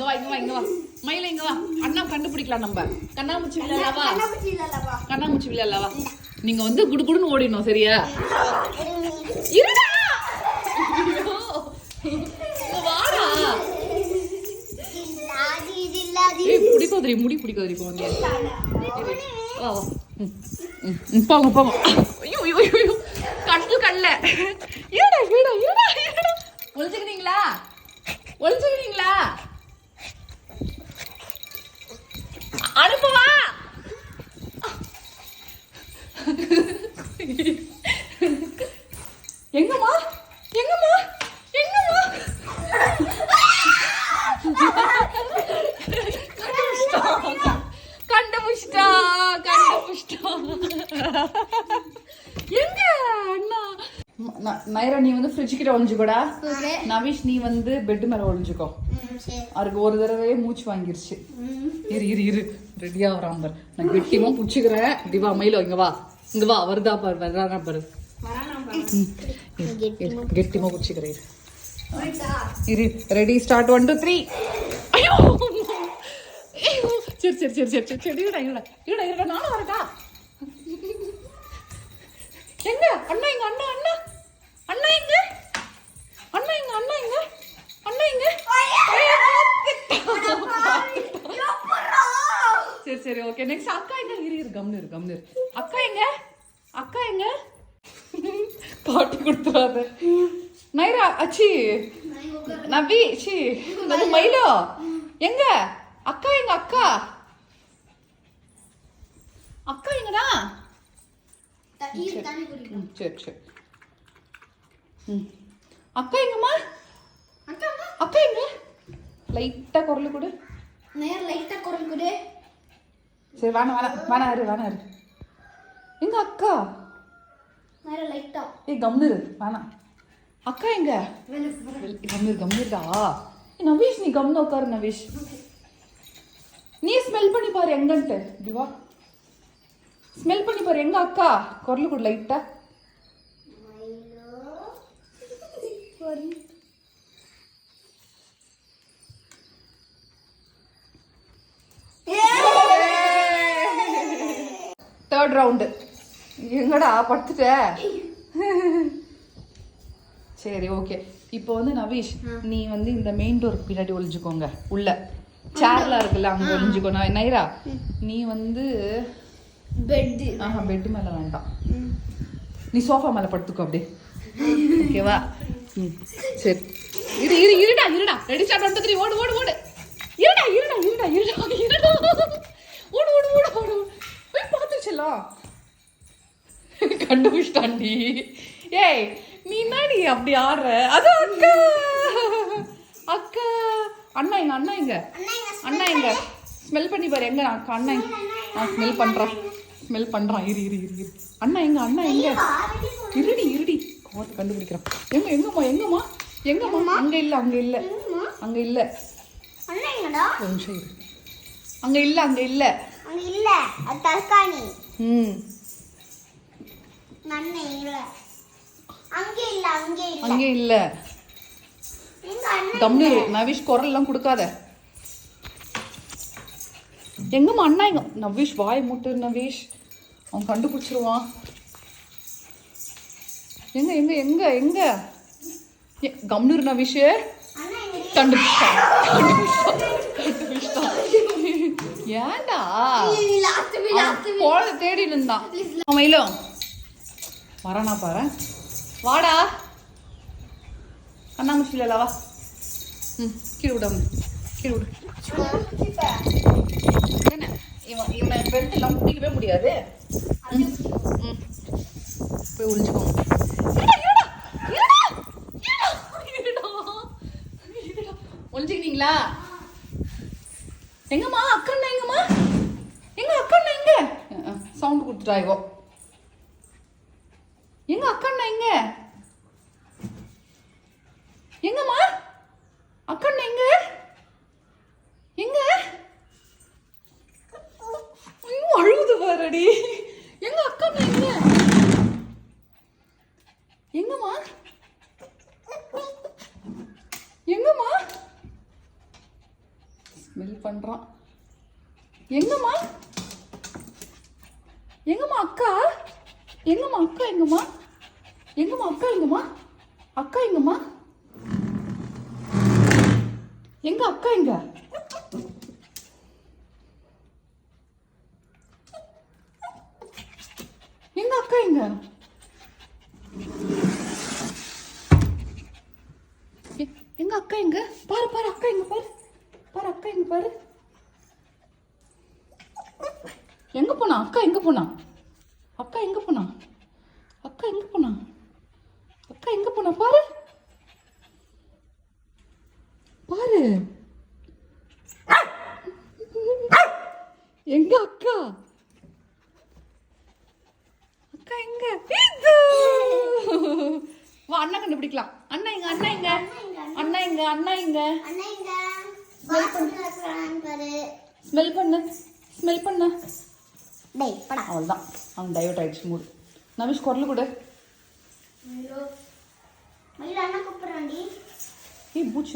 வா இங்க வா இங்க வா மயில இங்க வா. அண்ணா கண்டுபிடிக்கலாம் நம்ம. கண்ணாமூச்சி விளையாடவா? கண்ணாமூச்சி விளையாடவா? நீங்க வந்து குடுகுடுன்னு ஓடிடணும் சரியா? இருடா. வாடா. ஏய் பிடிக்காதடி முடி பிடிக்காதடி போங்க. வா வா. போங்க போங்க. ஐயோ ஐயோ ஐயோ கட்டு கல்ல. இருடா இருடா இருடா இருடா. ஒளிஞ்சுக்கிறீங்களா? ஒளிஞ்சுக்கிறீங்களா? அனுப்புவா. எங்கம்மா எங்கம்மா எங்கம்மா? கண்டுபிடிச்சிட்டா கண்டுபிடிச்சிட்டா. எங்க அண்ணா? நைரா நீ வந்து ஃப்ரிட்ஜ் கிட்ட ஒளிஞ்சுக்கோடா. நவிஷ் நீ வந்து பெட் மேல ஒளிஞ்சுக்கோ. அதுக்கு ஒரு தடவை மூச்சு வாங்கிருச்சு. இரு இரு இரு ரெடியா வராம பாரு. நான் கெட்டிமா புடிச்சுக்கிறேன். திவா மயிலோ இங்க வா. இங்க வா வருதா பாரு வரானா பாரு. கெட்டிமா புடிச்சுக்கிறேன். இரு ரெடி ஸ்டார்ட் 1 2 3. ஐயோ சரி சரி சரி சரி சரி இருடா இருடா இருடா இருடா நானும் வரட்டா. எங்க அண்ணா எங்க அண்ணா அண்ணா அண்ணா எங்க அண்ணா எங்க அண்ணா எங்க அண்ணா எங்க? சரி சரி ஓகே நெக்ஸ்ட் அக்கா எங்க? இரு இரு கம்னு இரு கம்னு இரு. அக்கா எங்க? அக்கா எங்க? பாட்டி கொடுத்துறாரு. நைரா அச்சி நவி சி நம்ம மயிலோ எங்க? அக்கா எங்க? அக்கா அக்கா எங்கடா? சரி சரி அக்கா எங்கம்மா? அக்கா எங்க? லைட்டா குரல் கொடு. லைட்டா குரல் கொடு. சரி வேணாம் வேணாம் வேணாம் இரு வேணாம் இரு. எங்க அக்கா? லைட்டா ஏய் கம்னு வேணாம். அக்கா எங்க? கம்னு கம்னுடா. நவீஷ் நீ கம்னு உட்காரு நவீஷ். நீ ஸ்மெல் பண்ணி பாரு எங்கன்ட்டு. திவா ஸ்மெல் பண்ணி பாரு எங்க அக்கா? குரல் கொடு லைட்டா. Third round. எங்கடா படுத்துட்ட? சரி ஓகே இப்போ வந்து நவீஷ் நீ வந்து இந்த மெயின் டோருக்கு பின்னாடி ஒளிஞ்சுக்கோங்க. உள்ள சேர்ல இருக்குல்ல அங்க ஒளிஞ்சுக்கோ. நைரா நீ வந்து பெட் பெட் மேல வேண்டாம். நீ சோஃபா மேல படுத்துக்கோ அப்படியே. ஓகேவா? சரி இரு இரு இருடா இருடா. ரெடி ஸ்டார்ட் 1 2 3 ஓடு ஓடு ஓடு. இருடா இருடா இருடா இருடா இருடா. ஓடு ஓடு ஓடு ஓடு. போய் பாத்துச்சலாம். கண்டுபிடிச்சாண்டி. ஏய் நீ என்னடி அப்படி ஆடுற? அது அக்கா அக்கா. அண்ணா எங்க? அண்ணா எங்க? அண்ணா எங்க? ஸ்மெல் பண்ணி பாரு எங்க அக்கா? அண்ணா நான் ஸ்மெல் பண்றேன். ஸ்மெல் பண்றான். இரு இரு இரு இரு. அண்ணா எங்க? அண்ணா எங்க? இருடி இருடி கோத்து கண்டுபிடிக்கிறான். எங்க எங்கம்மா எங்கம்மா எங்கம்மா? அங்க இல்ல அங்க இல்ல அங்க இல்ல. அண்ணா எங்கடா? ஒரு நிமிஷம் இரு. அங்க இல்ல அங்க இல்ல அங்க இல்ல. அது தர்கானி. அண்ணா இல்ல. அங்க இல்ல அங்க இல்ல அங்க இல்ல. எங்க அண்ணா? கம்னு நவீஷ் குரல் எல்லாம் கொடுக்காத. எங்கம்மா அண்ணா எங்க? நவீஷ் வாய் மூட்டு நவீஷ். அவன் கண்டுபிடிச்சிருவான். எங்க எங்க எங்க எங்க? கம்னூர் நவீஷ் அண்ணா எங்க? கண்டுபிடிச்சான் கண்டுபிடிச்சான். ஏன்டா குழந்தை தேடி இருந்தான். மயிலும் வரானா பாரு. வாடா கண்ணாமூச்சி இல்ல வா. கீழே விட கீழே விடு. என்ன இவனை பெல்ட் எல்லாம் பிடிக்கவே முடியாது. போய் ஒளிஞ்சுக்கோங்க. ஒளிஞ்சுக்கிட்டீங்களா? எங்கம்மா அக்கண்ணா எங்கம்மா? எங்க அக்கண்ணா எங்க? சவுண்ட் கொடுத்துட்டாயோ. எங்க அக்கண்ணா எங்க? எங்கம்மா அக்கண்ணா எங்க? எங்க? அழுகுது பாருடி. எங்க அக்கண்ணா எங்க? எங்கம்மா? எங்கம்மா? ஸ்மெல் பண்றான். எங்கம்மா எங்கம்மா அக்கா? எங்கம்மா அக்கா? எங்கம்மா எங்கம்மா அக்கா? எங்கம்மா அக்கா? எங்கம்மா எங்க அக்கா? எங்க எங்க அக்கா? எங்க எங்க அக்கா? எங்க பாரு பாரு அக்கா எங்க பாரு பாரு அக்கா எங்க பாரு. எங்க போனா அக்கா? எங்க போனா அக்கா? எங்க போனா அக்கா? எங்க போனா அக்கா? எங்க போனா பாரு பாரு. எங்க அக்கா? அக்கா எங்க? இது. வா அண்ணா கண்டுபிடிக்கலாம். அண்ணா எங்க? அண்ணா எங்க? அண்ணா எங்க? அண்ணா எங்க? அண்ணா இங்க பாத்ரூம்ல இருக்கான்னு பாரு. ஸ்மெல் பண்ணு ஸ்மெல் பண்ணு. டேய் படா. அவ்வளோதான், அவன் டைவர்ட் ஆயிடுச்சு மூடு. நமிஷ் குரல் கொடு. ஐயோ மயில அண்ணா கூப்பிடுறான்டி. ஏய் பூச்சி